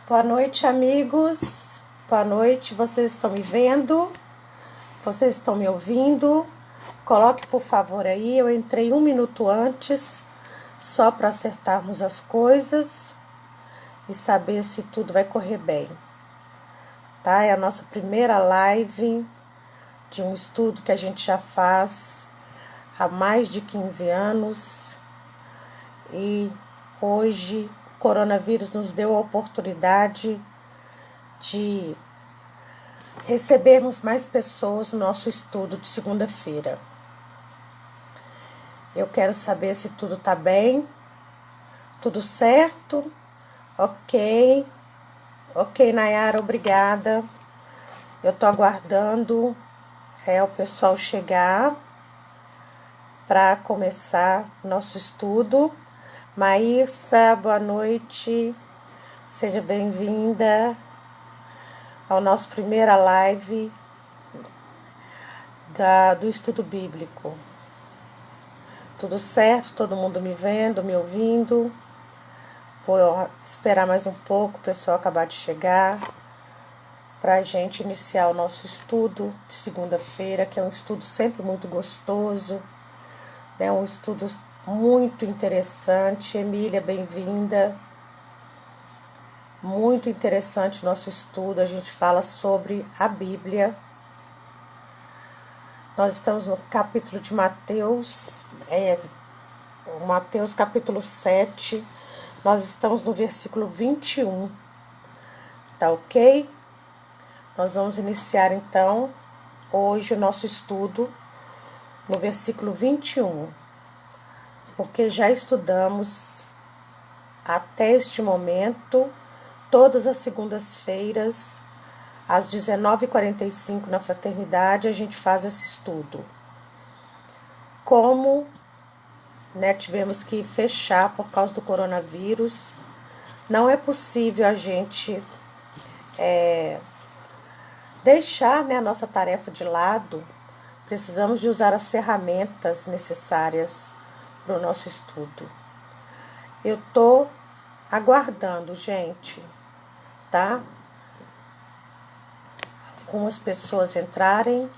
Boa noite, amigos. Boa noite. Vocês estão me vendo? Vocês estão me ouvindo? Coloque, por favor, aí. Eu entrei 1 minuto antes, só para acertarmos as coisas e saber se tudo vai correr bem. Tá? É a nossa primeira live de um estudo que a gente já faz há mais de 15 anos. E hoje o coronavírus nos deu a oportunidade de recebermos mais pessoas no nosso estudo de segunda-feira. Eu quero saber se tudo tá bem, tudo certo? Ok, Nayara, obrigada. Eu tô aguardando o pessoal chegar para começar nosso estudo. Maísa, boa noite, seja bem-vinda ao nosso primeira live do estudo bíblico. Tudo certo? Todo mundo me vendo, me ouvindo? Vou esperar mais um pouco o pessoal acabar de chegar para a gente iniciar o nosso estudo de segunda-feira, que é um estudo sempre muito gostoso, né? Um estudo muito interessante. Emília, bem-vinda. Muito interessante o nosso estudo. A gente fala sobre a Bíblia. Nós estamos no capítulo de Mateus, Mateus capítulo 7. Nós estamos no versículo 21. Tá ok? Nós vamos iniciar então hoje o nosso estudo no versículo 21, porque já estudamos até este momento, todas as segundas-feiras, às 19h45 na Fraternidade, a gente faz esse estudo. Como tivemos que fechar por causa do coronavírus, não é possível a gente deixar a nossa tarefa de lado. Precisamos de usar as ferramentas necessárias para o nosso estudo. Eu tô aguardando, gente, tá? Algumas pessoas entrarem,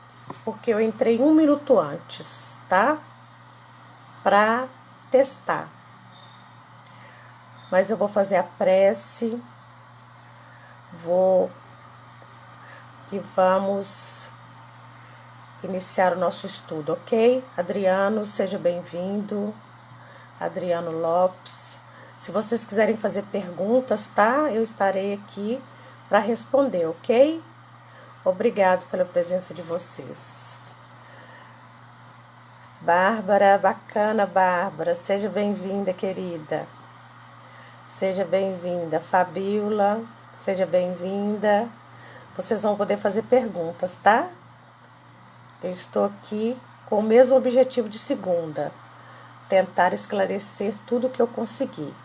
porque eu entrei 1 minuto antes, tá? Para testar. Mas eu vou fazer a prece, e vamos iniciar o nosso estudo, ok? Adriano, seja bem-vindo. Adriano Lopes. Se vocês quiserem fazer perguntas, tá? Eu estarei aqui para responder, ok? Obrigado pela presença de vocês. Bárbara, bacana, Bárbara. Seja bem-vinda, querida. Seja bem-vinda. Fabiola, seja bem-vinda. Vocês vão poder fazer perguntas, tá? Eu estou aqui com o mesmo objetivo de segunda. Tentar esclarecer tudo o que eu conseguir,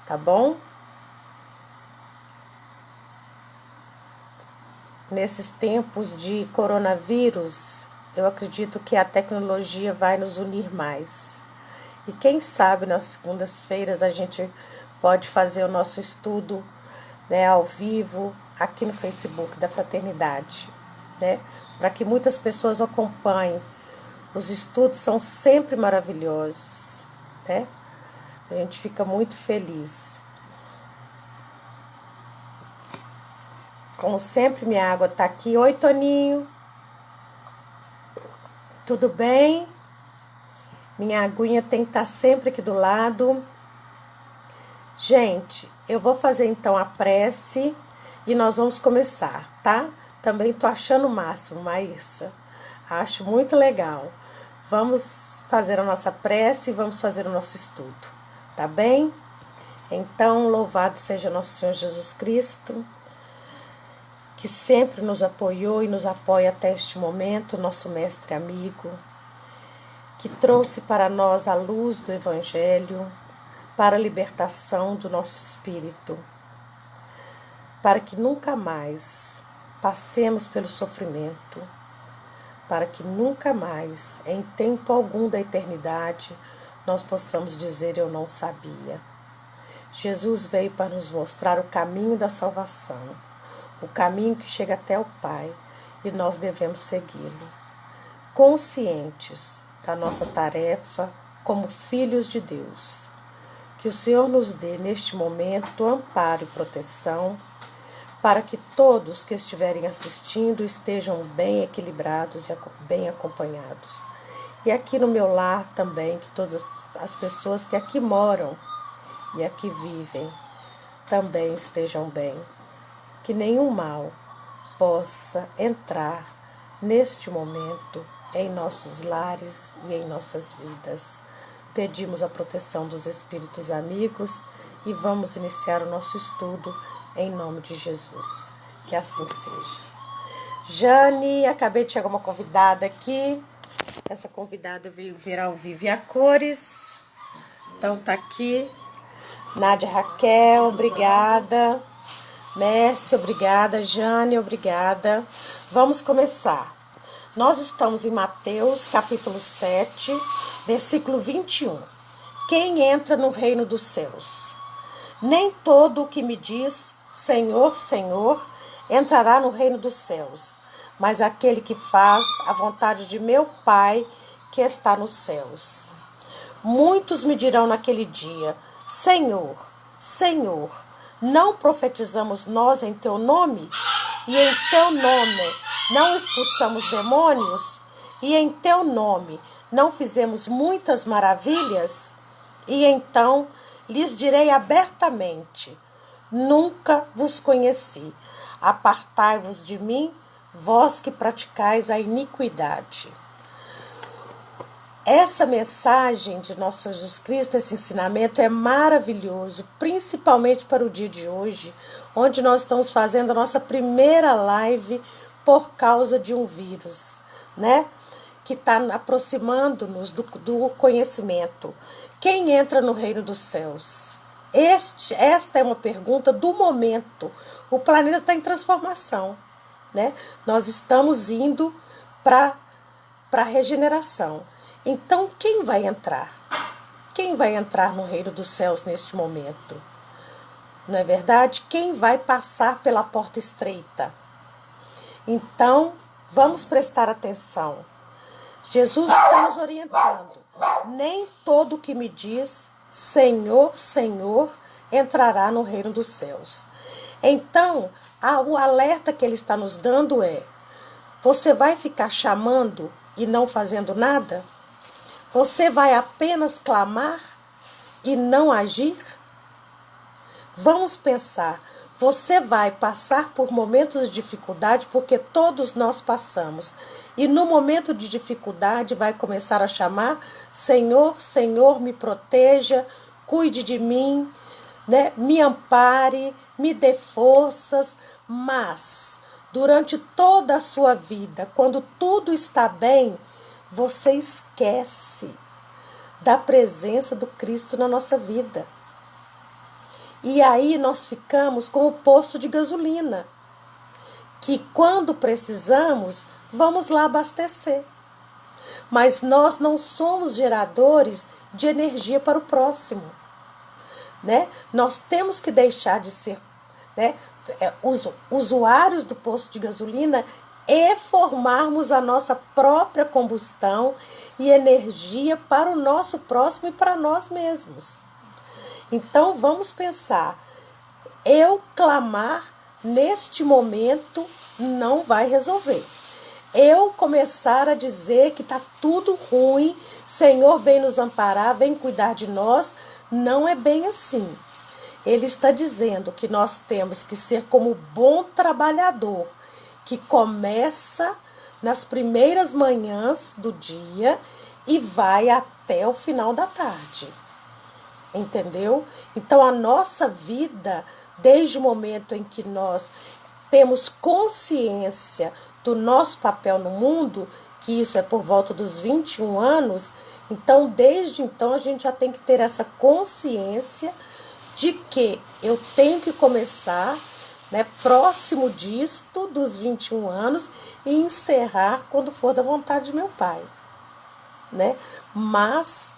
tá bom? Nesses tempos de coronavírus, eu acredito que a tecnologia vai nos unir mais. E quem sabe nas segundas-feiras a gente pode fazer o nosso estudo, ao vivo, aqui no Facebook da Fraternidade, para que muitas pessoas acompanhem. Os estudos são sempre maravilhosos, né? A gente fica muito feliz. Como sempre, minha água tá aqui. Oi, Toninho. Tudo bem? Minha aguinha tem que estar sempre aqui do lado. Gente, eu vou fazer então a prece e nós vamos começar, tá? Também tô achando o máximo, Maísa. Acho muito legal. Vamos fazer a nossa prece e vamos fazer o nosso estudo, tá bem? Então, louvado seja nosso Senhor Jesus Cristo, que sempre nos apoiou e nos apoia até este momento, nosso mestre amigo, que trouxe para nós a luz do Evangelho, para a libertação do nosso espírito, para que nunca mais passemos pelo sofrimento, para que nunca mais, em tempo algum da eternidade, nós possamos dizer eu não sabia. Jesus veio para nos mostrar o caminho da salvação, o caminho que chega até o Pai, e nós devemos segui-lo, conscientes da nossa tarefa como filhos de Deus. Que o Senhor nos dê neste momento amparo e proteção, para que todos que estiverem assistindo estejam bem equilibrados e bem acompanhados. E aqui no meu lar também, que todas as pessoas que aqui moram e aqui vivem também estejam bem. Que nenhum mal possa entrar neste momento em nossos lares e em nossas vidas. Pedimos a proteção dos espíritos amigos e vamos iniciar o nosso estudo em nome de Jesus. Que assim seja. Jane, acabei de chegar uma convidada aqui. Essa convidada veio ver ao vivo e a cores. Então tá aqui. Nádia Raquel, obrigada. Mércia, obrigada. Jane, obrigada. Vamos começar. Nós estamos em Mateus, capítulo 7, versículo 21. Quem entra no reino dos céus? Nem todo o que me diz Senhor, Senhor, entrará no reino dos céus, mas aquele que faz a vontade de meu Pai que está nos céus. Muitos me dirão naquele dia: Senhor, Senhor, não profetizamos nós em teu nome? E em teu nome não expulsamos demônios? E em teu nome não fizemos muitas maravilhas? E então lhes direi abertamente: nunca vos conheci. Apartai-vos de mim, vós que praticais a iniquidade. Essa mensagem de nosso Jesus Cristo, esse ensinamento é maravilhoso, principalmente para o dia de hoje, onde nós estamos fazendo a nossa primeira live por causa de um vírus, né? Que está aproximando-nos do conhecimento. Quem entra no reino dos céus? Esta é uma pergunta do momento. O planeta está em transformação, né? Nós estamos indo para a regeneração. Então, quem vai entrar? Quem vai entrar no reino dos céus neste momento? Não é verdade? Quem vai passar pela porta estreita? Então, vamos prestar atenção. Jesus está nos orientando. Nem todo que me diz Senhor, Senhor, entrará no reino dos céus. Então, o alerta que ele está nos dando é: você vai ficar chamando e não fazendo nada? Você vai apenas clamar e não agir? Vamos pensar. Você vai passar por momentos de dificuldade, porque todos nós passamos. E no momento de dificuldade vai começar a chamar: Senhor, Senhor, me proteja, cuide de mim, né? Me ampare, me dê forças. Mas, durante toda a sua vida, quando tudo está bem, você esquece da presença do Cristo na nossa vida. E aí nós ficamos com o posto de gasolina, que quando precisamos, vamos lá abastecer. Mas nós não somos geradores de energia para o próximo, né? Nós temos que deixar de ser, né, usuários do posto de gasolina e formarmos a nossa própria combustão e energia para o nosso próximo e para nós mesmos. Então vamos pensar, eu clamar neste momento não vai resolver. Eu começar a dizer que está tudo ruim, Senhor, vem nos amparar, vem cuidar de nós, não é bem assim. Ele está dizendo que nós temos que ser como bom trabalhador, que começa nas primeiras manhãs do dia e vai até o final da tarde. Entendeu? Então a nossa vida, desde o momento em que nós temos consciência do nosso papel no mundo, que isso é por volta dos 21 anos, então desde então a gente já tem que ter essa consciência de que eu tenho que começar, né, próximo disto, dos 21 anos, e encerrar quando for da vontade de meu Pai, né? Mas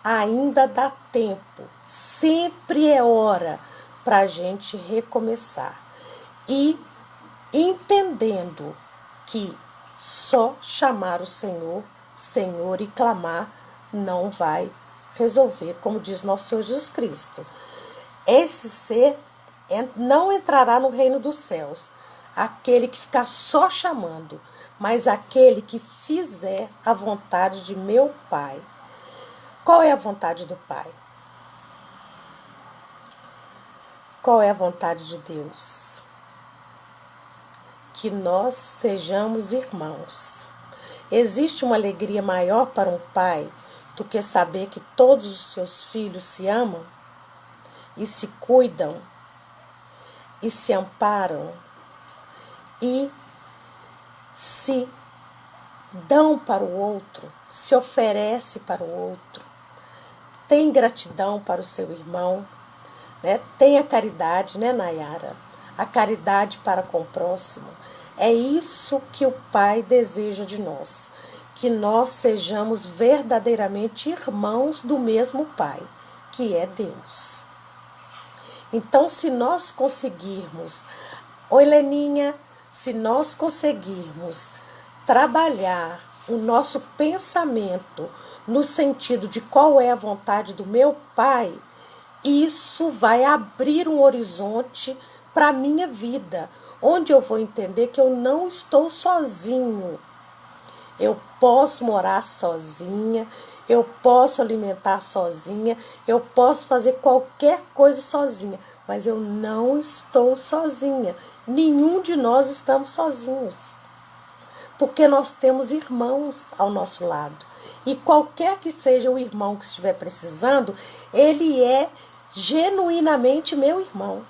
ainda dá tempo, sempre é hora para a gente recomeçar. E entendendo que só chamar o Senhor, Senhor e clamar não vai resolver, como diz nosso Senhor Jesus Cristo. Esse ser não entrará no reino dos céus, aquele que ficar só chamando, mas aquele que fizer a vontade de meu Pai. Qual é a vontade do Pai? Qual é a vontade de Deus? Que nós sejamos irmãos. Existe uma alegria maior para um pai do que saber que todos os seus filhos se amam e se cuidam e se amparam e se dão para o outro, se oferece para o outro, tem gratidão para o seu irmão, né? Tem a caridade, né, Nayara? A caridade para com o próximo. É isso que o Pai deseja de nós, que nós sejamos verdadeiramente irmãos do mesmo Pai, que é Deus. Então, se nós conseguirmos, oi Leninha, se nós conseguirmos trabalhar o nosso pensamento no sentido de qual é a vontade do meu Pai, isso vai abrir um horizonte para a minha vida, onde eu vou entender que eu não estou sozinho. Eu posso morar sozinha, eu posso alimentar sozinha, eu posso fazer qualquer coisa sozinha, mas eu não estou sozinha. Nenhum de nós estamos sozinhos, porque nós temos irmãos ao nosso lado. E qualquer que seja o irmão que estiver precisando, ele é genuinamente meu irmão.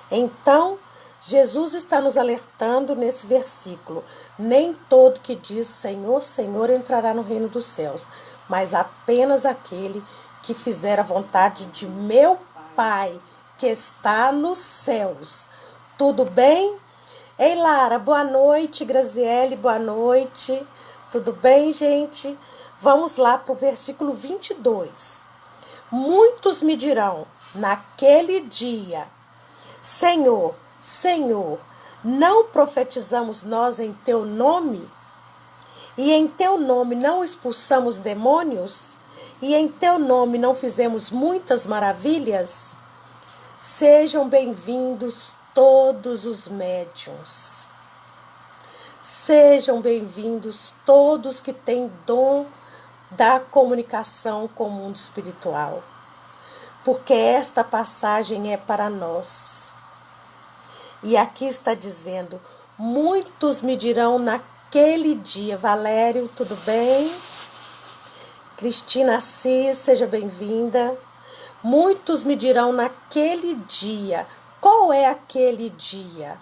Então, Jesus está nos alertando nesse versículo. Nem todo que diz Senhor, Senhor entrará no reino dos céus, mas apenas aquele que fizer a vontade de meu Pai, que está nos céus. Tudo bem? Ei, Lara, boa noite. Graziele, boa noite. Tudo bem, gente? Vamos lá para o versículo 22. Muitos me dirão naquele dia: Senhor, Senhor, não profetizamos nós em teu nome? E em teu nome não expulsamos demônios? E em teu nome não fizemos muitas maravilhas? Sejam bem-vindos todos os médiuns. Sejam bem-vindos todos que têm dom da comunicação com o mundo espiritual. Porque esta passagem é para nós. E aqui está dizendo: muitos me dirão naquele dia. Valério, tudo bem? Cristina Assis, seja bem-vinda. Muitos me dirão naquele dia. Qual é aquele dia?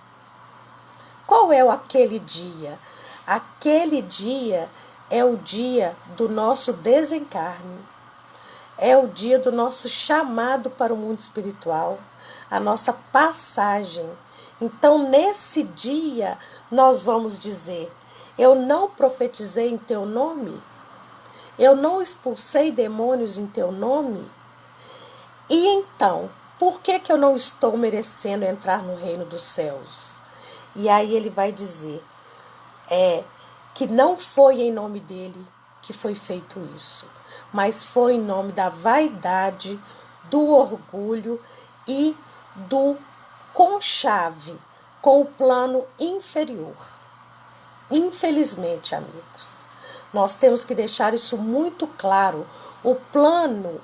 Qual é o aquele dia? Aquele dia é o dia do nosso desencarne. É o dia do nosso chamado para o mundo espiritual, a nossa passagem. Então, nesse dia, nós vamos dizer: eu não profetizei em teu nome? Eu não expulsei demônios em teu nome? E então, por que eu não estou merecendo entrar no reino dos céus? E aí ele vai dizer que não foi em nome dele que foi feito isso, mas foi em nome da vaidade, do orgulho e do conchave com o plano inferior. Infelizmente, amigos, nós temos que deixar isso muito claro. O plano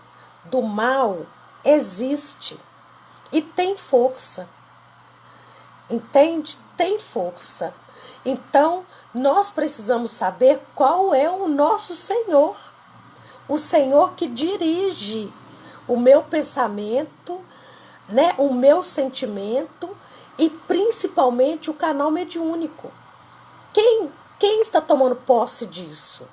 do mal existe e tem força. Entende? Tem força. Então, nós precisamos saber qual é o nosso Senhor. O Senhor que dirige o meu pensamento, né, o meu sentimento e principalmente o canal mediúnico. Quem está tomando posse disso?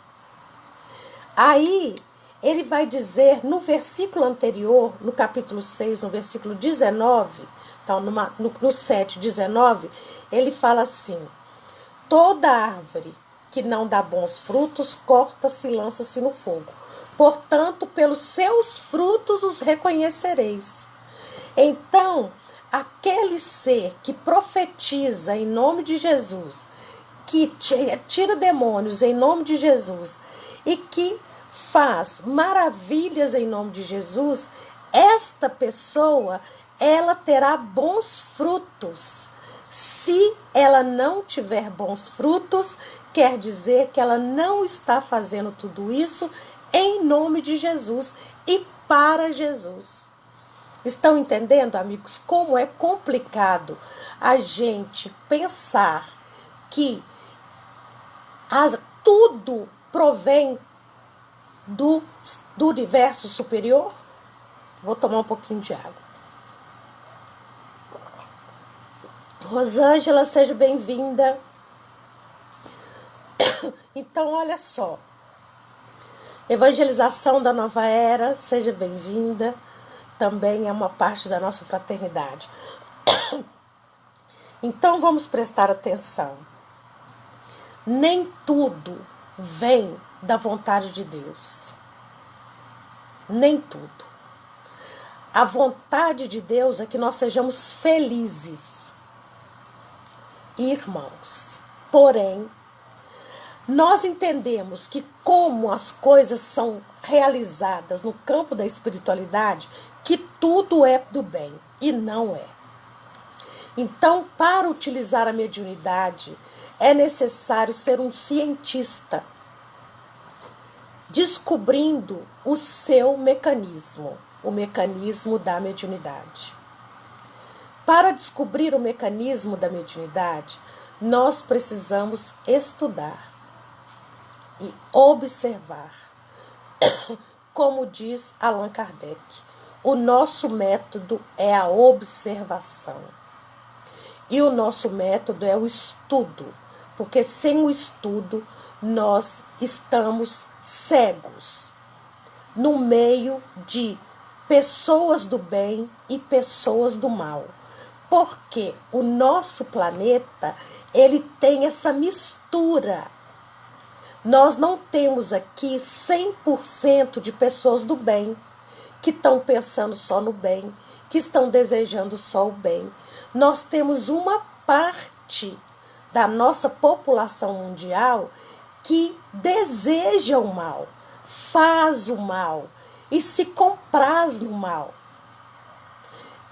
Aí, ele vai dizer no versículo anterior, no capítulo 6, no versículo 19, então no 7, 19, ele fala assim: toda árvore que não dá bons frutos, corta-se e lança-se no fogo. Portanto, pelos seus frutos os reconhecereis. Então, aquele ser que profetiza em nome de Jesus, que tira demônios em nome de Jesus e que faz maravilhas em nome de Jesus, esta pessoa, ela terá bons frutos. Se ela não tiver bons frutos, quer dizer que ela não está fazendo tudo isso em nome de Jesus e para Jesus. Estão entendendo, amigos, como é complicado a gente pensar que tudo provém do universo superior? Vou tomar um pouquinho de água. Rosângela, seja bem-vinda. Então, olha só. Evangelização da Nova Era, seja bem-vinda. Também é uma parte da nossa fraternidade. Então, vamos prestar atenção. Nem tudo vem da vontade de Deus. Nem tudo. A vontade de Deus é que nós sejamos felizes, irmãos. Porém, nós entendemos que como as coisas são realizadas no campo da espiritualidade, que tudo é do bem, e não é. Então, para utilizar a mediunidade, é necessário ser um cientista, descobrindo o seu mecanismo, o mecanismo da mediunidade. Para descobrir o mecanismo da mediunidade, nós precisamos estudar e observar. Como diz Allan Kardec, o nosso método é a observação. E o nosso método é o estudo, porque sem o estudo nós estamos cegos no meio de pessoas do bem e pessoas do mal. Porque o nosso planeta, ele tem essa mistura. Nós não temos aqui 100% de pessoas do bem, que estão pensando só no bem, que estão desejando só o bem. Nós temos uma parte da nossa população mundial que deseja o mal, faz o mal e se compraz no mal.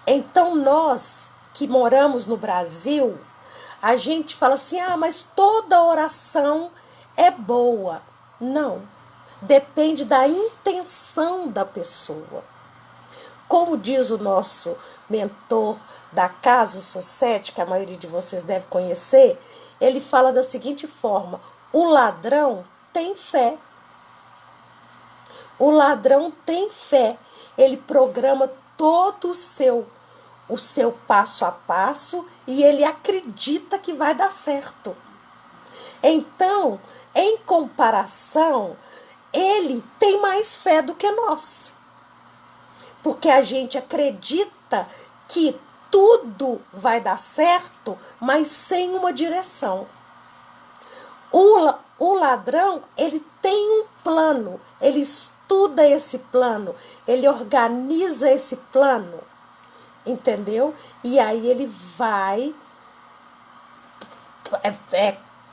Então nós que moramos no Brasil, a gente fala assim, mas toda oração é boa. Não, depende da intenção da pessoa. Como diz o nosso mentor da Casa Society, que a maioria de vocês deve conhecer, ele fala da seguinte forma: o ladrão tem fé. O ladrão tem fé. Ele programa todo o seu passo a passo e ele acredita que vai dar certo. Então, em comparação, ele tem mais fé do que nós. Porque a gente acredita que tudo vai dar certo, mas sem uma direção. O ladrão, ele tem um plano, ele estuda esse plano, ele organiza esse plano, entendeu? E aí ele vai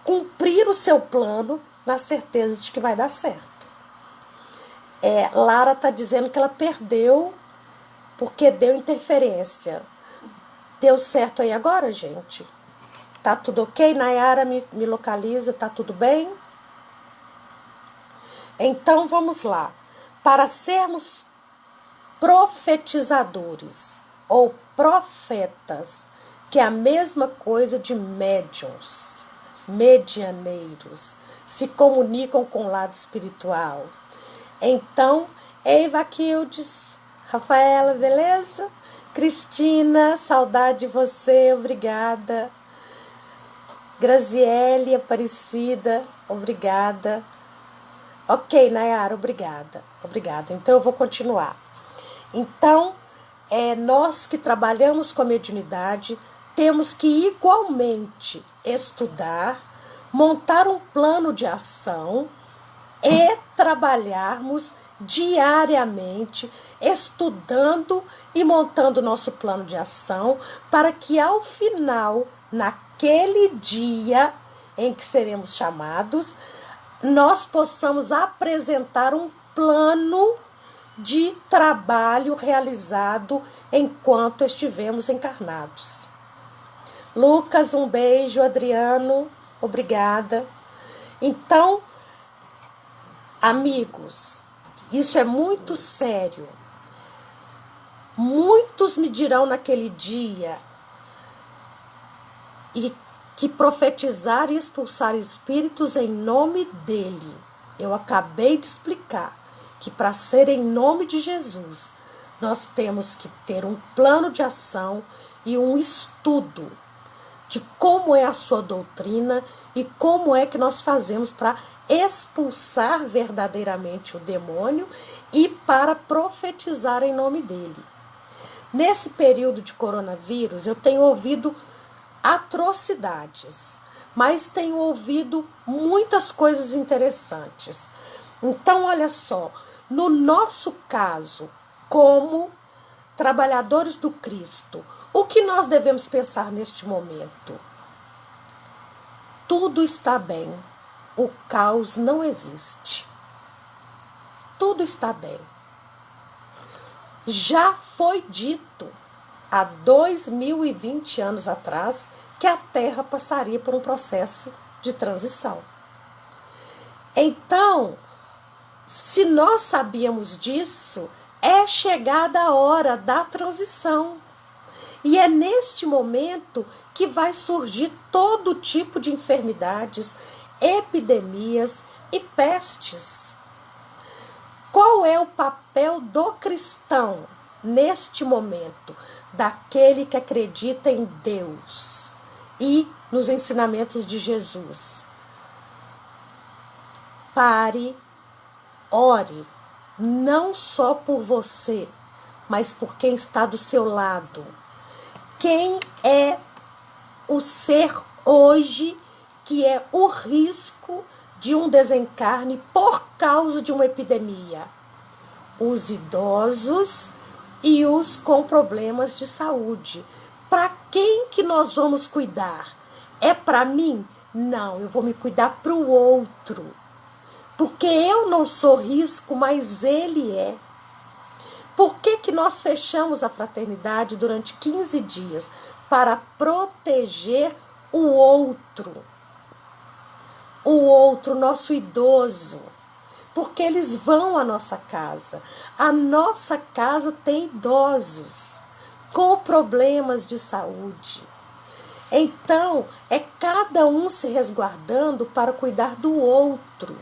cumprir o seu plano na certeza de que vai dar certo. Lara está dizendo que ela perdeu porque deu interferência. Deu certo aí agora, gente? Tá tudo ok? Nayara me localiza, tá tudo bem? Então vamos lá. Para sermos profetizadores ou profetas, que é a mesma coisa de médiuns, medianeiros, se comunicam com o lado espiritual. Então, Eivaquildes, Rafaela, beleza? Cristina, saudade de você, obrigada. Graziele, Aparecida, obrigada. Ok, Nayara, obrigada. Obrigada. Então, eu vou continuar. Então, nós que trabalhamos com a mediunidade, temos que igualmente estudar, montar um plano de ação e trabalharmos diariamente, estudando e montando nosso plano de ação, para que ao final, naquele dia em que seremos chamados, nós possamos apresentar um plano de trabalho realizado enquanto estivemos encarnados. Lucas, um beijo. Adriano, obrigada. Então, amigos, isso é muito sério. Muitos me dirão naquele dia e que profetizar e expulsar espíritos em nome dele. Eu acabei de explicar que para ser em nome de Jesus, nós temos que ter um plano de ação e um estudo de como é a sua doutrina e como é que nós fazemos para expulsar verdadeiramente o demônio e para profetizar em nome dele. Nesse período de coronavírus, eu tenho ouvido atrocidades, mas tenho ouvido muitas coisas interessantes. Então, olha só, no nosso caso, como trabalhadores do Cristo, o que nós devemos pensar neste momento? Tudo está bem, o caos não existe. Tudo está bem. Já foi dito há 2020 anos atrás que a Terra passaria por um processo de transição. Então, se nós sabíamos disso, é chegada a hora da transição. E é neste momento que vai surgir todo tipo de enfermidades, epidemias e pestes. Qual é o papel do cristão neste momento? Daquele que acredita em Deus e nos ensinamentos de Jesus. Pare, ore, não só por você, mas por quem está do seu lado. Quem é o ser hoje que é o risco de um desencarne por causa de uma epidemia? Os idosos e os com problemas de saúde. Para quem que nós vamos cuidar? É para mim? Não, eu vou me cuidar para o outro. Porque eu não sou risco, mas ele é. Por que que nós fechamos a fraternidade durante 15 dias? Para proteger o outro. O outro, nosso idoso. Porque eles vão à nossa casa. A nossa casa tem idosos com problemas de saúde. Então, é cada um se resguardando para cuidar do outro.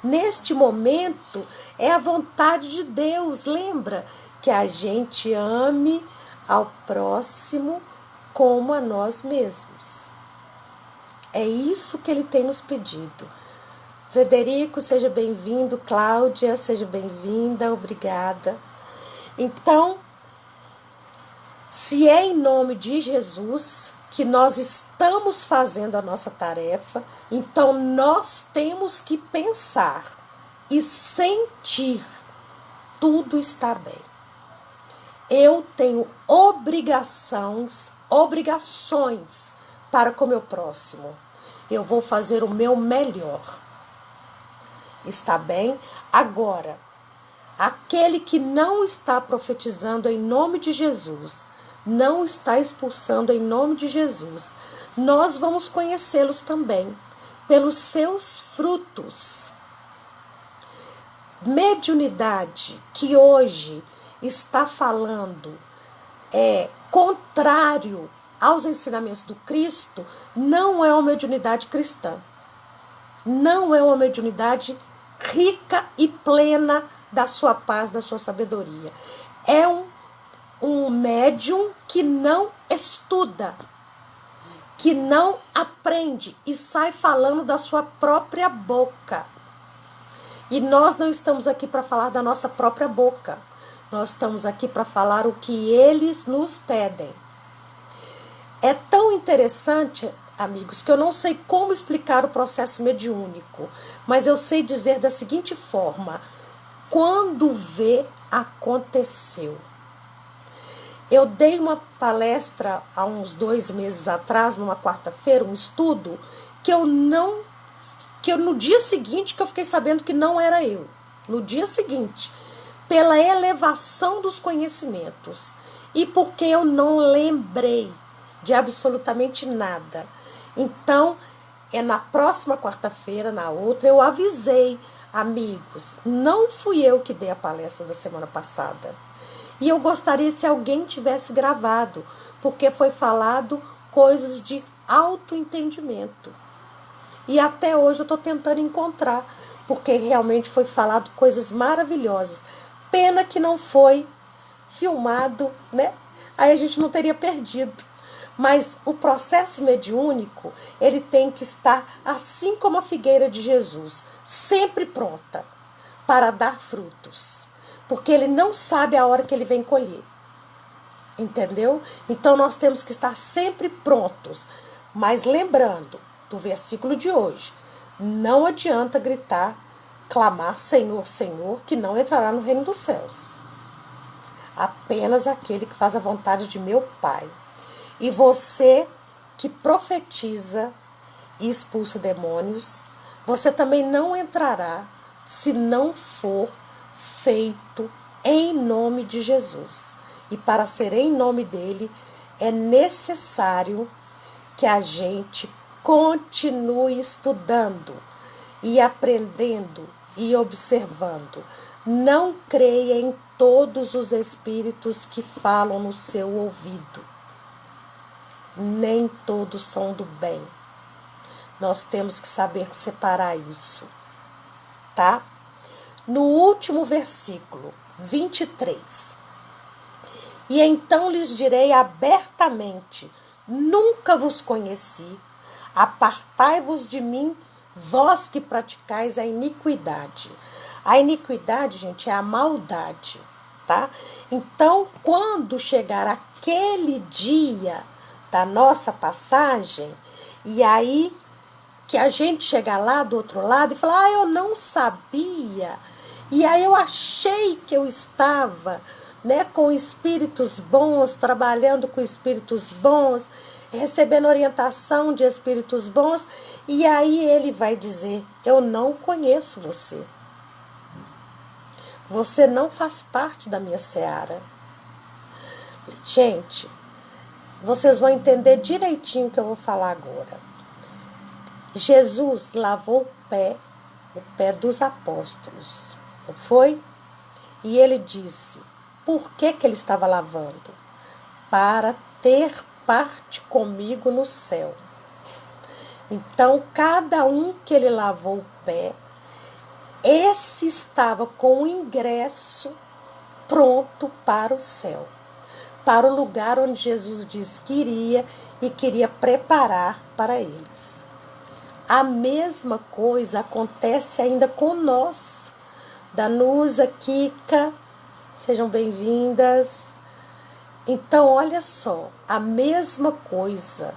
Neste momento, é a vontade de Deus. Lembra que a gente ame ao próximo como a nós mesmos. É isso que ele tem nos pedido. Frederico, seja bem-vindo. Cláudia, seja bem-vinda. Obrigada. Então, se é em nome de Jesus que nós estamos fazendo a nossa tarefa, então nós temos que pensar e sentir. Tudo está bem. Eu tenho obrigações para com o meu próximo. Eu vou fazer o meu melhor. Está bem? Agora, aquele que não está profetizando em nome de Jesus, não está expulsando em nome de Jesus, nós vamos conhecê-los também pelos seus frutos. Mediunidade que hoje está falando contrário aos ensinamentos do Cristo, não é uma mediunidade cristã. Não é uma mediunidade rica e plena da sua paz, da sua sabedoria. É um médium que não estuda, que não aprende e sai falando da sua própria boca. E nós não estamos aqui para falar da nossa própria boca. Nós estamos aqui para falar o que eles nos pedem. É tão interessante, amigos, que eu não sei como explicar o processo mediúnico, mas eu sei dizer da seguinte forma: quando vê, aconteceu. Eu dei uma palestra há uns 2 meses atrás, numa quarta-feira, um estudo, que eu no dia seguinte que eu fiquei sabendo que não era eu. No dia seguinte, pela elevação dos conhecimentos e porque eu não lembrei de absolutamente nada. Então, na próxima quarta-feira, na outra, eu avisei, amigos, não fui eu que dei a palestra da semana passada. E eu gostaria se alguém tivesse gravado, porque foi falado coisas de autoentendimento. E até hoje eu estou tentando encontrar, porque realmente foi falado coisas maravilhosas. Pena que não foi filmado, né? Aí a gente não teria perdido. Mas o processo mediúnico, ele tem que estar assim como a figueira de Jesus, sempre pronta para dar frutos. Porque ele não sabe a hora que ele vem colher. Entendeu? Então nós temos que estar sempre prontos. Mas lembrando do versículo de hoje, não adianta gritar, clamar Senhor, Senhor, que não entrará no reino dos céus. Apenas aquele que faz a vontade de meu Pai. E você que profetiza e expulsa demônios, você também não entrará se não for feito em nome de Jesus. E para ser em nome dele, é necessário que a gente continue estudando e aprendendo e observando. Não creia em todos os espíritos que falam no seu ouvido. Nem todos são do bem. Nós temos que saber separar isso, tá? No último versículo, 23. E então lhes direi abertamente, nunca vos conheci, apartai-vos de mim, vós que praticais a iniquidade. A iniquidade, gente, é a maldade, tá? Então, quando chegar aquele dia da nossa passagem, e aí que a gente chegar lá do outro lado e falar, eu não sabia, e aí eu achei que eu estava, né, com espíritos bons, trabalhando com espíritos bons, recebendo orientação de espíritos bons, e aí ele vai dizer, eu não conheço você. Você não faz parte da minha seara. Gente, vocês vão entender direitinho o que eu vou falar agora. Jesus lavou o pé dos apóstolos, não foi? E ele disse, por que ele estava lavando? Para ter parte comigo no céu. Então, cada um que ele lavou o pé, esse estava com o ingresso pronto para o céu. Para o lugar onde Jesus disse que iria e queria preparar para eles. A mesma coisa acontece ainda com nós. Danusa, Kika, sejam bem-vindas. Então, olha só, a mesma coisa.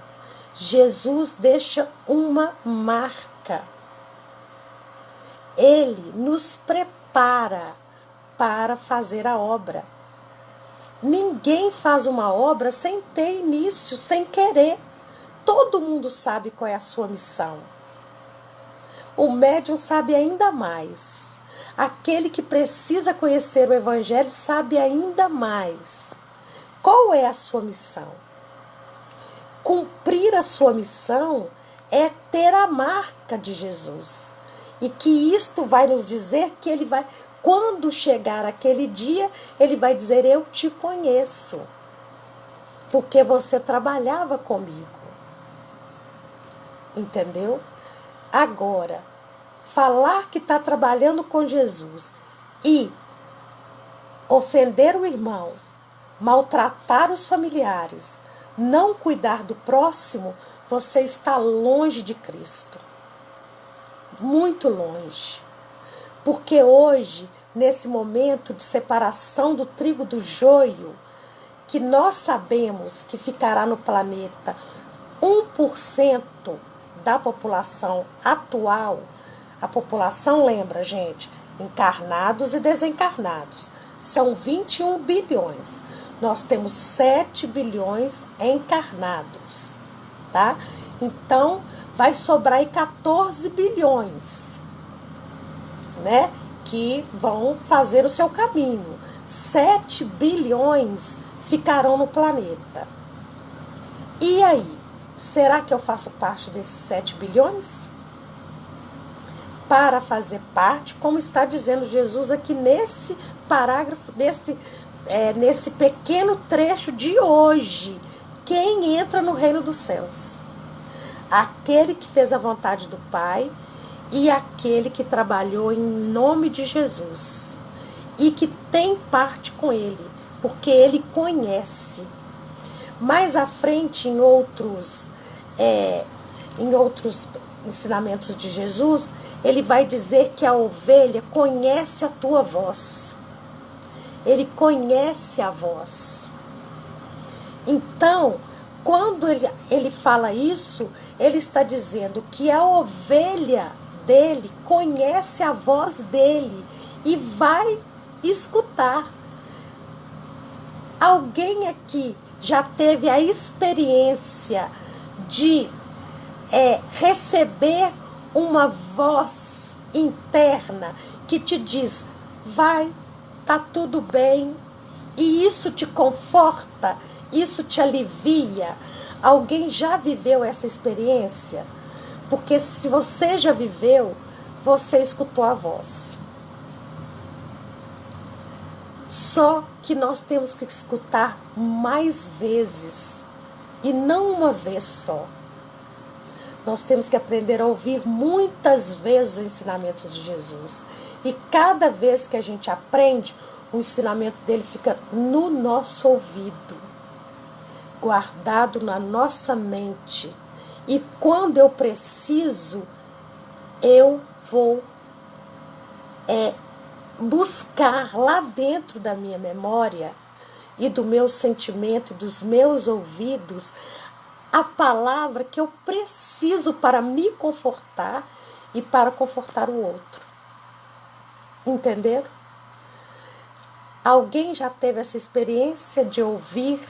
Jesus deixa uma marca. Ele nos prepara para fazer a obra. Ninguém faz uma obra sem ter início, sem querer. Todo mundo sabe qual é a sua missão. O médium sabe ainda mais. Aquele que precisa conhecer o Evangelho sabe ainda mais. Qual é a sua missão? Cumprir a sua missão é ter a marca de Jesus. E que isto vai nos dizer que ele vai, quando chegar aquele dia, ele vai dizer, eu te conheço. Porque você trabalhava comigo. Entendeu? Agora, falar que está trabalhando com Jesus e ofender o irmão, maltratar os familiares, não cuidar do próximo, você está longe de Cristo. Muito longe. Porque hoje, nesse momento de separação do trigo do joio, que nós sabemos que ficará no planeta 1% da população atual, a população, lembra, gente, encarnados e desencarnados. São 21 bilhões. Nós temos 7 bilhões encarnados, tá? Então, vai sobrar aí 14 bilhões, né? Que vão fazer o seu caminho. 7 bilhões ficarão no planeta. E aí, será que eu faço parte desses 7 bilhões? Para fazer parte, como está dizendo Jesus aqui nesse parágrafo, nesse pequeno trecho de hoje. Quem entra no reino dos céus? Aquele que fez a vontade do Pai e aquele que trabalhou em nome de Jesus e que tem parte com ele, porque ele conhece. Mais à frente, em outros ensinamentos de Jesus, ele vai dizer que a ovelha conhece a tua voz. Ele conhece a voz. Então, quando ele fala isso, ele está dizendo que a ovelha dele conhece a voz dele e vai escutar. Alguém aqui já teve a experiência de receber uma voz interna que te diz, vai, tá tudo bem, e isso te conforta, isso te alivia? Alguém já viveu essa experiência? Porque se você já viveu, você escutou a voz. Só que nós temos que escutar mais vezes e não uma vez só. Nós temos que aprender a ouvir muitas vezes os ensinamentos de Jesus. E cada vez que a gente aprende, o ensinamento dele fica no nosso ouvido, guardado na nossa mente. E quando eu preciso, eu vou buscar lá dentro da minha memória e do meu sentimento, dos meus ouvidos, a palavra que eu preciso para me confortar e para confortar o outro. Entenderam? Alguém já teve essa experiência de ouvir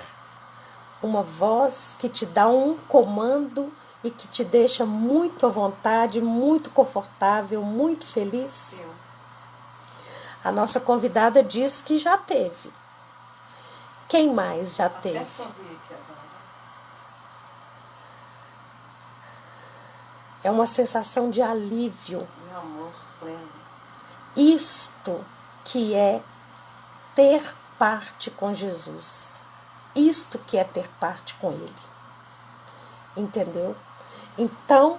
uma voz que te dá um comando e que te deixa muito à vontade, muito confortável, muito feliz? Eu. A nossa convidada diz que já teve. Quem mais já teve? Até sorri aqui agora. É uma sensação de alívio. Meu amor pleno. Isto que é ter parte com Jesus. Isto que é ter parte com Ele. Entendeu? Então,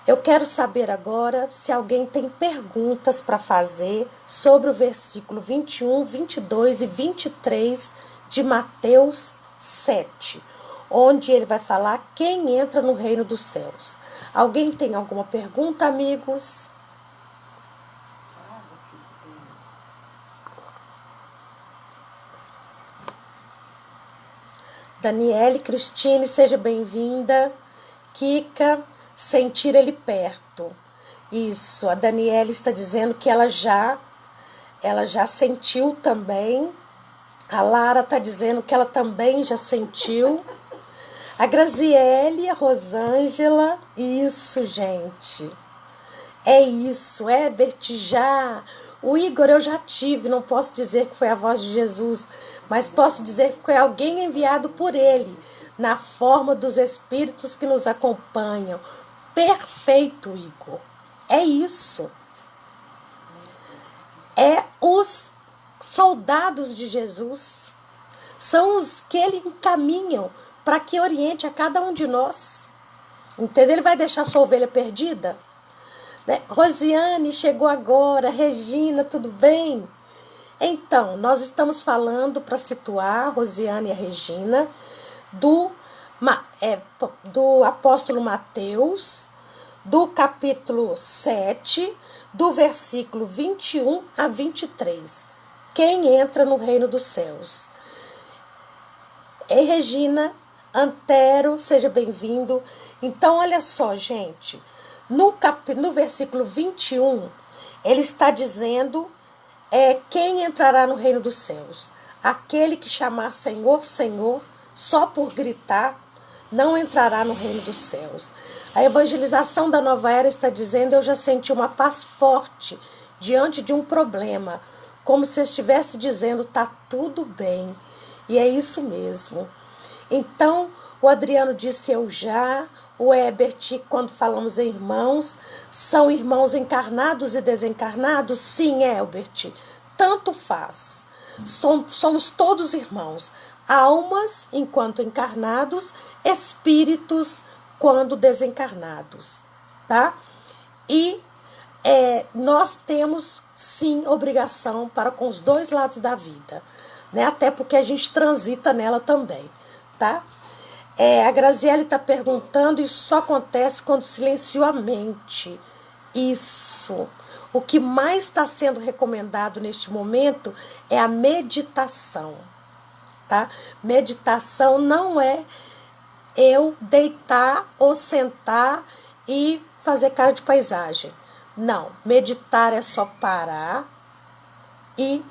eu quero saber agora se alguém tem perguntas para fazer sobre o versículo 21, 22 e 23 de Mateus 7, onde ele vai falar quem entra no reino dos céus. Alguém tem alguma pergunta, amigos? Daniele, Cristine, seja bem-vinda. Kika, sentir ele perto. Isso, a Daniele está dizendo que ela já sentiu também. A Lara está dizendo que ela também já sentiu. A Graziele, a Rosângela, isso, gente. É isso, Herbert já. O Igor eu já tive, não posso dizer que foi a voz de Jesus, mas posso dizer que foi alguém enviado por ele, na forma dos espíritos que nos acompanham. Perfeito, Igor. É isso. É os soldados de Jesus. São os que ele encaminham para que oriente a cada um de nós. Entendeu? Ele vai deixar sua ovelha perdida? Né? Rosiane chegou agora. Regina, tudo bem? Então, nós estamos falando, para situar Rosiane e a Regina, do apóstolo Mateus, do capítulo 7, do versículo 21 a 23. Quem entra no reino dos céus? Ei, Regina, Antero, seja bem-vindo. Então, olha só, gente, no versículo 21, Ele está dizendo, quem entrará no reino dos céus? Aquele que chamar Senhor, Senhor, só por gritar, não entrará no reino dos céus. A evangelização da nova era está dizendo, eu já senti uma paz forte diante de um problema, como se estivesse dizendo, tá tudo bem. E é isso mesmo. Então, o Adriano disse eu já, o Herbert, quando falamos em irmãos, são irmãos encarnados e desencarnados? Sim, Herbert, tanto faz. Somos todos irmãos, almas enquanto encarnados, espíritos quando desencarnados, tá? E nós temos, sim, obrigação para com os dois lados da vida, né? Até porque a gente transita nela também, tá? A Graziele está perguntando, isso só acontece quando silencia a mente. Isso. O que mais está sendo recomendado neste momento é a meditação, tá? Meditação não é eu deitar ou sentar e fazer cara de paisagem. Não, meditar é só parar e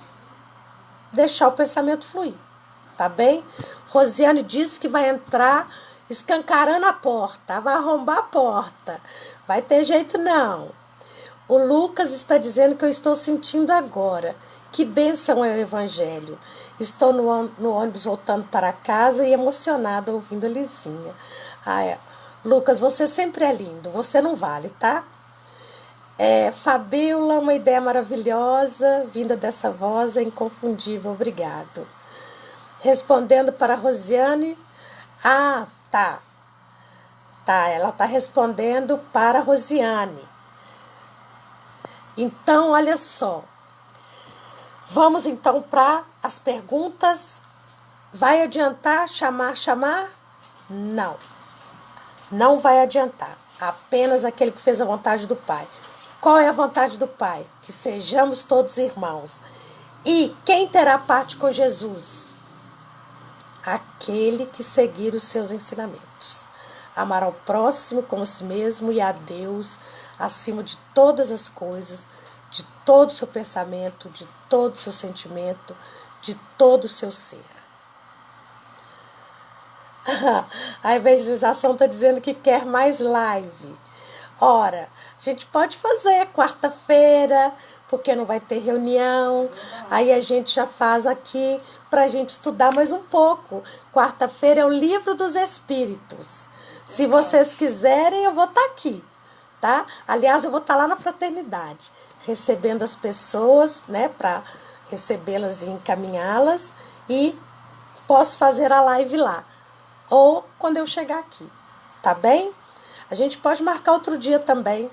deixar o pensamento fluir, tá bem? Rosiane disse que vai entrar escancarando a porta, vai arrombar a porta. Vai ter jeito não. O Lucas está dizendo que eu estou sentindo agora. Que bênção é o Evangelho. Estou no ônibus voltando para casa e emocionada ouvindo a Lizinha. Lucas, você sempre é lindo, você não vale, tá? Fabiola, uma ideia maravilhosa, vinda dessa voz é inconfundível, obrigado. Respondendo para a Rosiane, tá, ela está respondendo para a Rosiane. Então, olha só, vamos então para as perguntas. Vai adiantar chamar? Não vai adiantar, apenas aquele que fez a vontade do Pai. Qual é a vontade do Pai? Que sejamos todos irmãos. E quem terá parte com Jesus? Aquele que seguir os seus ensinamentos. Amar ao próximo como a si mesmo e a Deus acima de todas as coisas, de todo o seu pensamento, de todo o seu sentimento, de todo o seu ser. A evangelização está dizendo que quer mais live. Ora, a gente pode fazer quarta-feira, porque não vai ter reunião. Aí a gente já faz aqui para a gente estudar mais um pouco. Quarta-feira é o Livro dos Espíritos. Se vocês quiserem, eu vou estar aqui, tá? Aliás, eu vou estar lá na Fraternidade, recebendo as pessoas, né, para recebê-las e encaminhá-las. E posso fazer a live lá, ou quando eu chegar aqui, tá bem? A gente pode marcar outro dia também,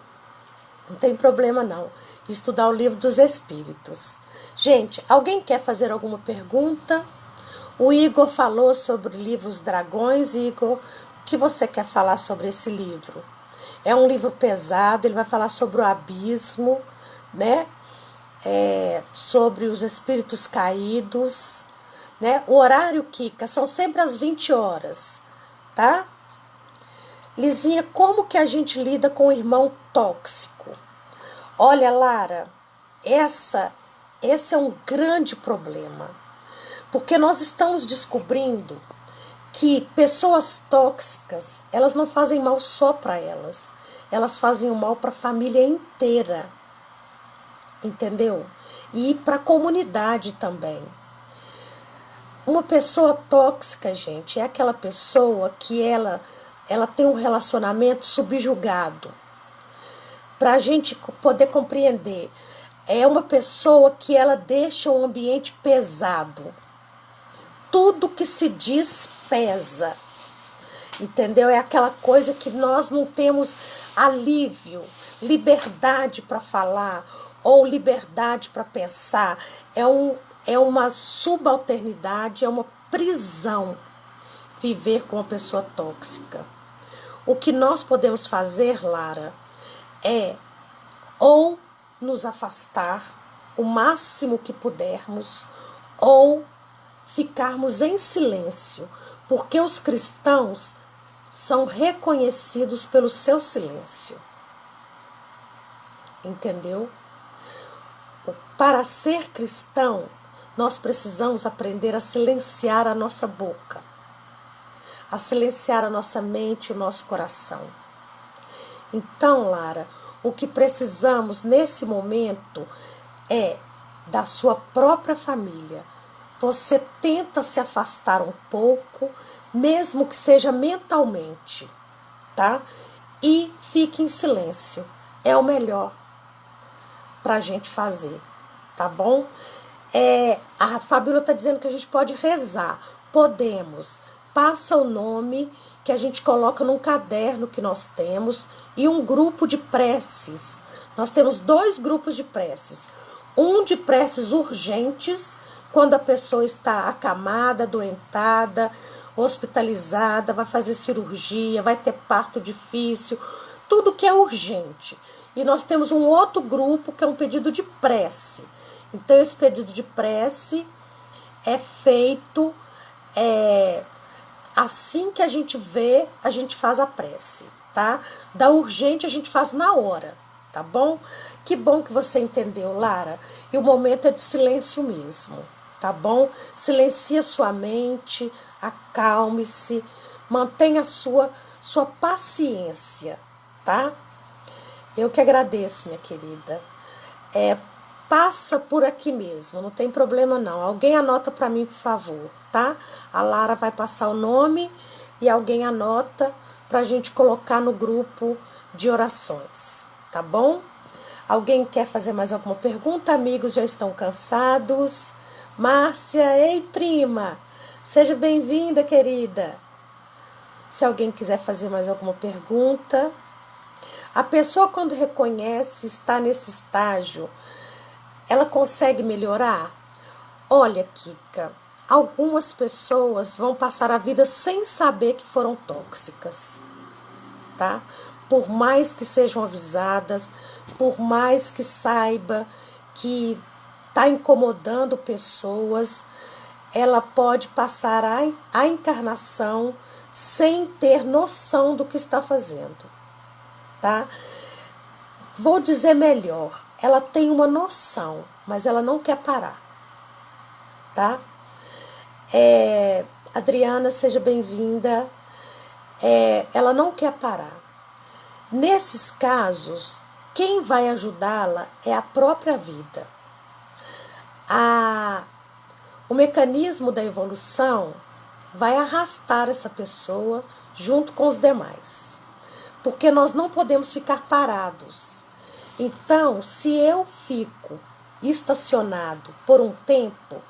não tem problema não. Estudar o Livro dos Espíritos. Gente, alguém quer fazer alguma pergunta? O Igor falou sobre o livro Os Dragões. Igor, o que você quer falar sobre esse livro? É um livro pesado, ele vai falar sobre o abismo, né? Sobre os espíritos caídos, né? O horário, Kika, são sempre às 20 horas, tá? Lizinha, como que a gente lida com o irmão tóxico? Olha, Lara, esse é um grande problema, porque nós estamos descobrindo que pessoas tóxicas, elas não fazem mal só para elas, elas fazem o mal para a família inteira, entendeu? E para a comunidade também. Uma pessoa tóxica, gente, é aquela pessoa que ela tem um relacionamento subjugado. Para a gente poder compreender, é uma pessoa que ela deixa um ambiente pesado. Tudo que se diz pesa, entendeu? É aquela coisa que nós não temos alívio, liberdade para falar ou liberdade para pensar. É uma subalternidade, é uma prisão viver com uma pessoa tóxica. O que nós podemos fazer, Lara, é ou nos afastar o máximo que pudermos, ou ficarmos em silêncio, porque os cristãos são reconhecidos pelo seu silêncio. Entendeu? para ser cristão, nós precisamos aprender a silenciar a nossa boca, a silenciar a nossa mente e o nosso coração. Então, Lara, o que precisamos nesse momento é da sua própria família. Você tenta se afastar um pouco, mesmo que seja mentalmente, tá? E fique em silêncio. É o melhor para a gente fazer, tá bom? A Fabíola está dizendo que a gente pode rezar. Podemos. Passa o nome que a gente coloca num caderno que nós temos e um grupo de preces. Nós temos 2 grupos de preces. Um de preces urgentes, quando a pessoa está acamada, adoentada, hospitalizada, vai fazer cirurgia, vai ter parto difícil, tudo que é urgente. E nós temos um outro grupo que é um pedido de prece. Então, esse pedido de prece é feito assim que a gente vê, a gente faz a prece, tá? Da urgente a gente faz na hora, tá bom? Que bom que você entendeu, Lara. E o momento é de silêncio mesmo, tá bom? Silencie sua mente, acalme-se, mantenha a sua paciência, tá? Eu que agradeço, minha querida. Passa por aqui mesmo, não tem problema não. Alguém anota para mim, por favor, tá? A Lara vai passar o nome e alguém anota para a gente colocar no grupo de orações, tá bom? Alguém quer fazer mais alguma pergunta? Amigos já estão cansados? Márcia, ei prima, seja bem-vinda, querida. Se alguém quiser fazer mais alguma pergunta. A pessoa, quando reconhece, está nesse estágio, ela consegue melhorar? Olha, Kika, algumas pessoas vão passar a vida sem saber que foram tóxicas, tá? Por mais que sejam avisadas, por mais que saiba que está incomodando pessoas, ela pode passar a encarnação sem ter noção do que está fazendo, tá? Vou dizer melhor, ela tem uma noção, mas ela não quer parar, tá? Adriana, seja bem-vinda. Ela não quer parar. Nesses casos, quem vai ajudá-la é a própria vida. O mecanismo da evolução vai arrastar essa pessoa junto com os demais, porque nós não podemos ficar parados. Então, se eu fico estacionado por um tempo,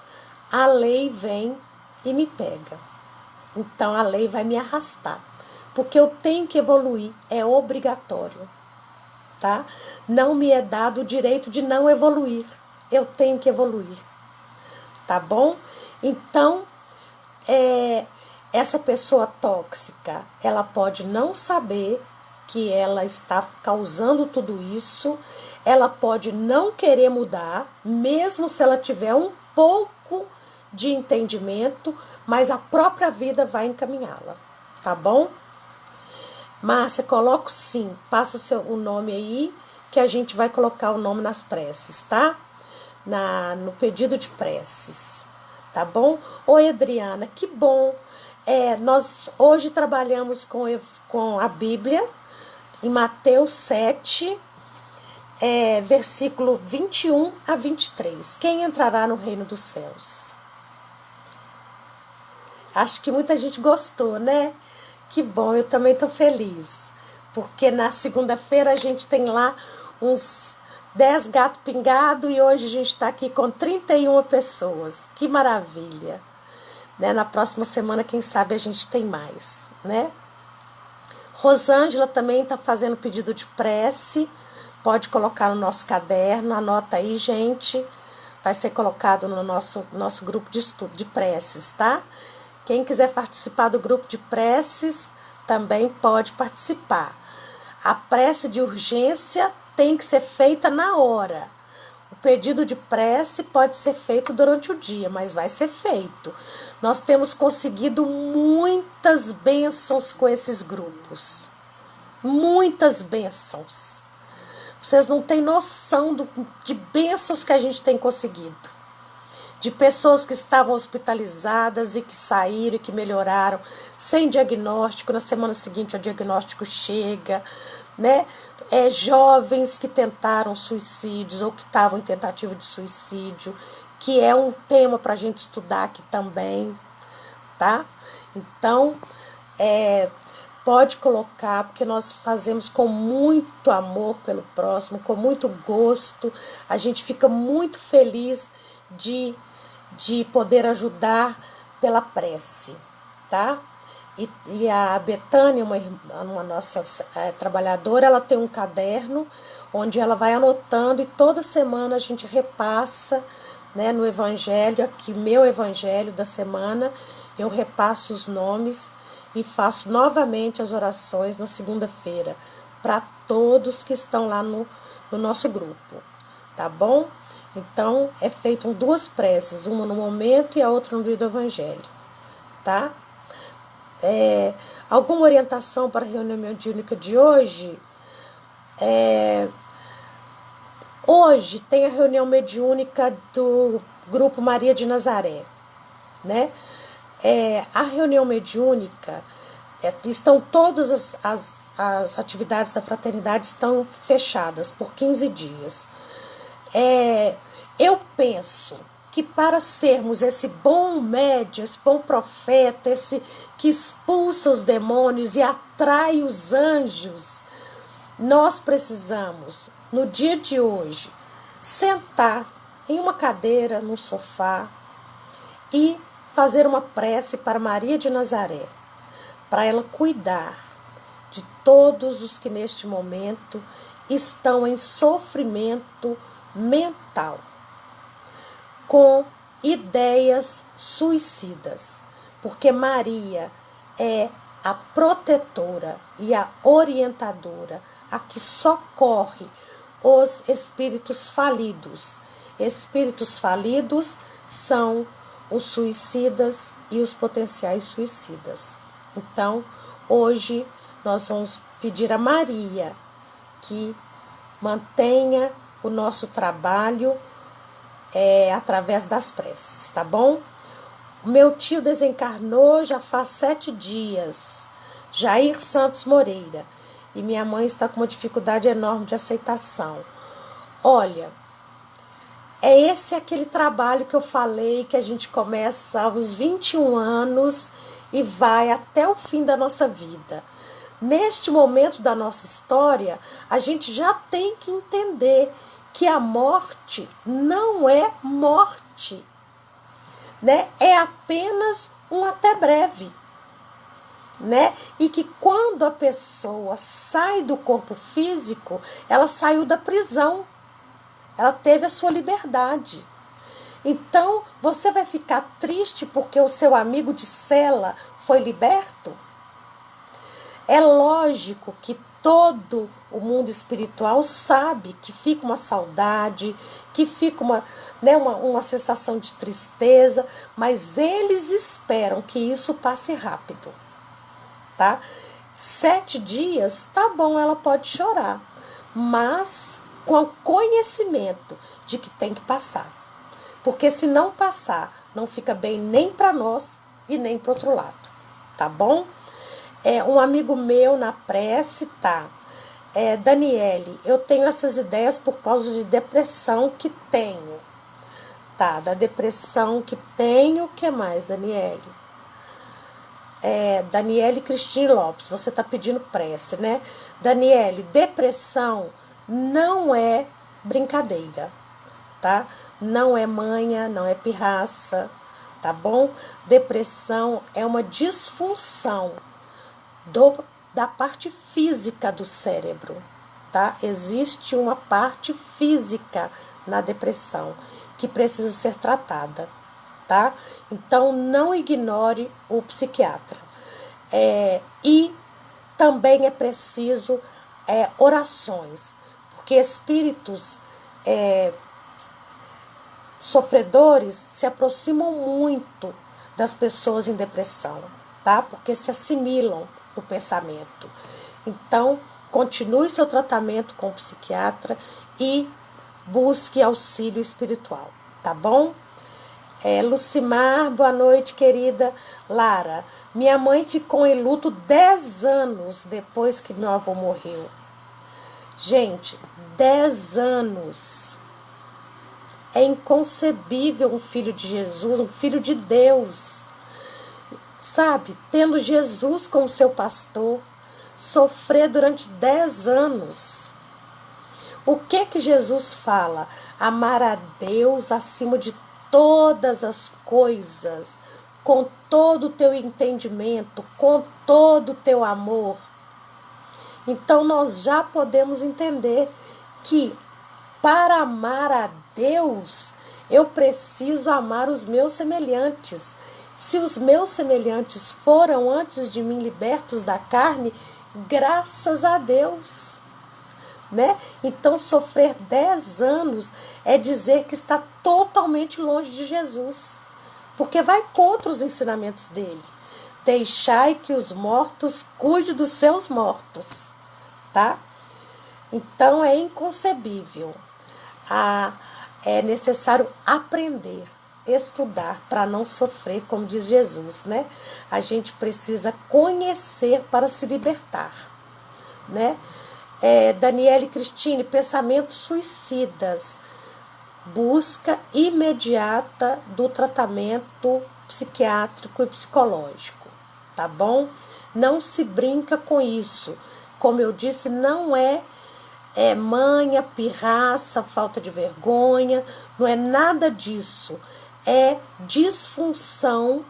a lei vem e me pega. Então, a lei vai me arrastar, porque eu tenho que evoluir, é obrigatório, tá? Não me é dado o direito de não evoluir, eu tenho que evoluir, tá bom? Então, essa pessoa tóxica, ela pode não saber que ela está causando tudo isso, ela pode não querer mudar, mesmo se ela tiver um pouco de entendimento, mas a própria vida vai encaminhá-la, tá bom? Márcia, coloco sim, passa o nome aí, que a gente vai colocar o nome nas preces, tá? No pedido de preces, tá bom? Oi, Adriana, que bom. Nós hoje trabalhamos com a Bíblia, em Mateus 7, versículo 21 a 23. Quem entrará no reino dos céus? Acho que muita gente gostou, né? Que bom, eu também estou feliz. Porque na segunda-feira a gente tem lá uns 10 gatos pingados e hoje a gente está aqui com 31 pessoas. Que maravilha! Né? Na próxima semana, quem sabe, a gente tem mais, né? Rosângela também está fazendo pedido de prece. Pode colocar no nosso caderno. Anota aí, gente. Vai ser colocado no nosso grupo de estudo de preces, tá? Quem quiser participar do grupo de preces, também pode participar. A prece de urgência tem que ser feita na hora. O pedido de prece pode ser feito durante o dia, mas vai ser feito. Nós temos conseguido muitas bênçãos com esses grupos. Muitas bênçãos. Vocês não têm noção de bênçãos que a gente tem conseguido. De pessoas que estavam hospitalizadas e que saíram e que melhoraram sem diagnóstico. Na semana seguinte o diagnóstico chega, né? Jovens que tentaram suicídios ou que estavam em tentativa de suicídio, que é um tema para a gente estudar aqui também, tá? Então, pode colocar, porque nós fazemos com muito amor pelo próximo, com muito gosto. A gente fica muito feliz de poder ajudar pela prece, tá? E a Betânia, uma nossa trabalhadora, ela tem um caderno onde ela vai anotando e toda semana a gente repassa, né, no evangelho, aqui meu evangelho da semana, eu repasso os nomes e faço novamente as orações na segunda-feira para todos que estão lá no nosso grupo, tá bom? Então, é feito duas preces, uma no momento e a outra no dia do evangelho, tá? Alguma orientação para a reunião mediúnica de hoje? Hoje tem a reunião mediúnica do grupo Maria de Nazaré, né? A reunião mediúnica, estão todas as atividades da fraternidade estão fechadas por 15 dias. Eu penso que para sermos esse bom médium, esse bom profeta, esse que expulsa os demônios e atrai os anjos, nós precisamos, no dia de hoje, sentar em uma cadeira, num sofá e fazer uma prece para Maria de Nazaré, para ela cuidar de todos os que neste momento estão em sofrimento mental, com ideias suicidas, porque Maria é a protetora e a orientadora, a que socorre os espíritos falidos. Espíritos falidos são os suicidas e os potenciais suicidas. Então, hoje nós vamos pedir a Maria que mantenha o nosso trabalho através das preces, tá bom? Meu tio desencarnou já faz 7 dias, Jair Santos Moreira, e minha mãe está com uma dificuldade enorme de aceitação. Olha, esse aquele trabalho que eu falei, que a gente começa aos 21 anos e vai até o fim da nossa vida. Neste momento da nossa história, a gente já tem que entender que a morte não é morte, né? É apenas um até breve, né? E que quando a pessoa sai do corpo físico, ela saiu da prisão, ela teve a sua liberdade. Então, você vai ficar triste porque o seu amigo de cela foi liberto? É lógico que todo o mundo espiritual sabe que fica uma saudade, que fica uma sensação de tristeza, mas eles esperam que isso passe rápido, tá? 7 dias, tá bom, ela pode chorar, mas com conhecimento de que tem que passar. Porque se não passar, não fica bem nem para nós e nem para o outro lado, tá bom? Um amigo meu na prece, tá? Daniele, eu tenho essas ideias por causa de depressão que tenho. Tá, da depressão que tenho, o que mais, Daniele? Daniele Cristine Lopes, você tá pedindo prece, né? Daniele, depressão não é brincadeira, tá? Não é manha, não é pirraça, tá bom? Depressão é uma disfunção da parte física do cérebro, tá? Existe uma parte física na depressão que precisa ser tratada, tá? Então, não ignore o psiquiatra. E também é preciso orações, porque espíritos sofredores se aproximam muito das pessoas em depressão, tá? Porque se assimilam no pensamento. Então, continue seu tratamento com o psiquiatra e busque auxílio espiritual, tá bom? Lucimar, boa noite, querida. Lara, minha mãe ficou em luto 10 anos depois que meu avô morreu. Gente, 10 anos. É inconcebível um filho de Jesus, um filho de Deus, sabe, tendo Jesus como seu pastor, sofrer durante 10 anos. O que Jesus fala? Amar a Deus acima de todas as coisas, com todo o teu entendimento, com todo o teu amor. Então nós já podemos entender que para amar a Deus, eu preciso amar os meus semelhantes. Se os meus semelhantes foram antes de mim libertos da carne, graças a Deus, né? Então sofrer 10 anos é dizer que está totalmente longe de Jesus, porque vai contra os ensinamentos dele. Deixai que os mortos cuidem dos seus mortos, tá? Então é inconcebível. É necessário aprender, estudar para não sofrer, como diz Jesus, né? A gente precisa conhecer para se libertar, né? Daniele Cristine, pensamentos suicidas, busca imediata do tratamento psiquiátrico e psicológico, tá bom? Não se brinca com isso. Como eu disse, não é manha, pirraça, falta de vergonha, não é nada disso. É disfunção,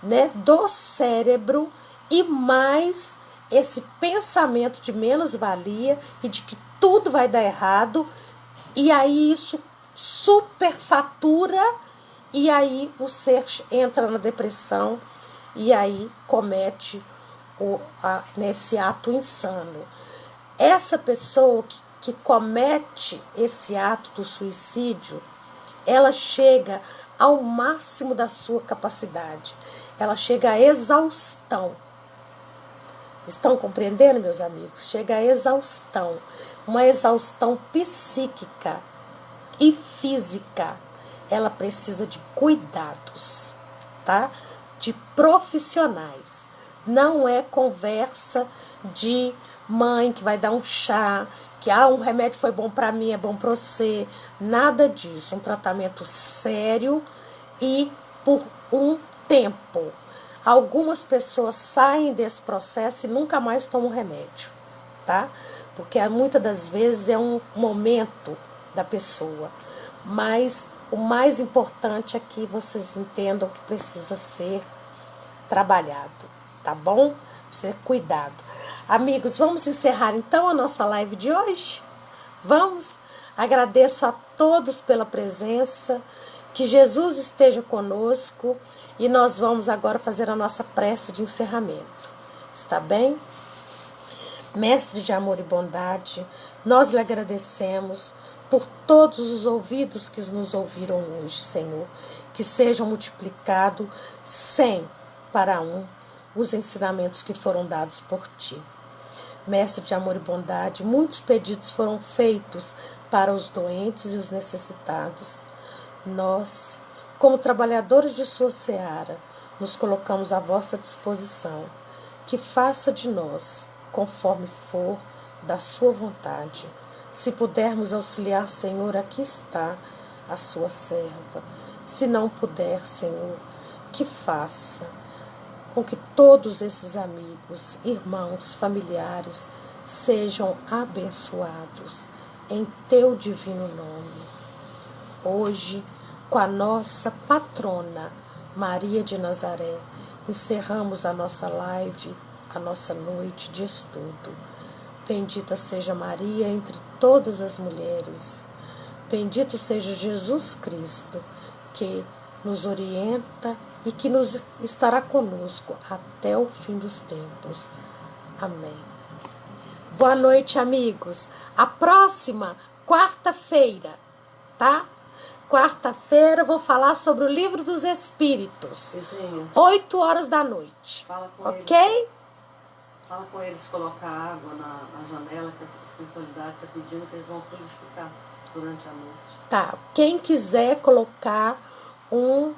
né, do cérebro e mais esse pensamento de menos-valia e de que tudo vai dar errado, e aí isso superfatura, e aí o ser entra na depressão e aí comete nesse ato insano. Essa pessoa que comete esse ato do suicídio, ela chega ao máximo da sua capacidade. Ela chega à exaustão. Estão compreendendo, meus amigos? Chega à exaustão. Uma exaustão psíquica e física. Ela precisa de cuidados, tá? De profissionais. Não é conversa de mãe que vai dar um chá, que um remédio foi bom para mim, é bom para você. Nada disso. Um tratamento sério e por um tempo. Algumas pessoas saem desse processo e nunca mais tomam remédio, tá? Porque muitas das vezes é um momento da pessoa. Mas o mais importante é que vocês entendam que precisa ser trabalhado, tá bom? Precisa ser cuidado. Amigos, vamos encerrar então a nossa live de hoje? Vamos? Agradeço a todos pela presença, que Jesus esteja conosco e nós vamos agora fazer a nossa prece de encerramento. Está bem? Mestre de amor e bondade, nós lhe agradecemos por todos os ouvidos que nos ouviram hoje, Senhor, que sejam multiplicados 100 para 1 os ensinamentos que foram dados por Ti. Mestre de amor e bondade, muitos pedidos foram feitos para os doentes e os necessitados. Nós, como trabalhadores de sua seara, nos colocamos à vossa disposição, que faça de nós, conforme for da sua vontade. Se pudermos auxiliar, Senhor, aqui está a sua serva. Se não puder, Senhor, que faça com que todos esses amigos, irmãos, familiares sejam abençoados em teu divino nome. Hoje, com a nossa patrona Maria de Nazaré, encerramos a nossa live, a nossa noite de estudo. Bendita seja Maria entre todas as mulheres. Bendito seja Jesus Cristo, que nos orienta e que estará conosco até o fim dos tempos. Amém. Boa noite, amigos. A próxima quarta-feira, tá? Quarta-feira eu vou falar sobre o Livro dos Espíritos. 8 horas da noite. Fala com ok? ele. Fala com eles colocar água na janela, que a espiritualidade está pedindo que eles vão purificar durante a noite. Tá, quem quiser colocar um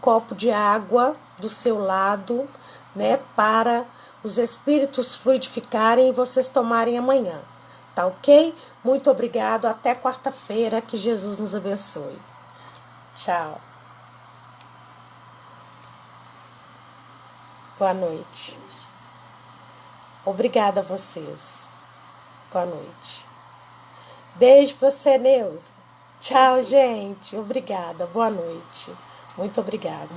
copo de água do seu lado, né, para os espíritos fluidificarem e vocês tomarem amanhã, tá ok? Muito obrigado, até quarta-feira, que Jesus nos abençoe. Tchau. Boa noite. Obrigada a vocês. Boa noite. Beijo pra você, Neuza. Tchau, gente. Obrigada. Boa noite. Muito obrigada.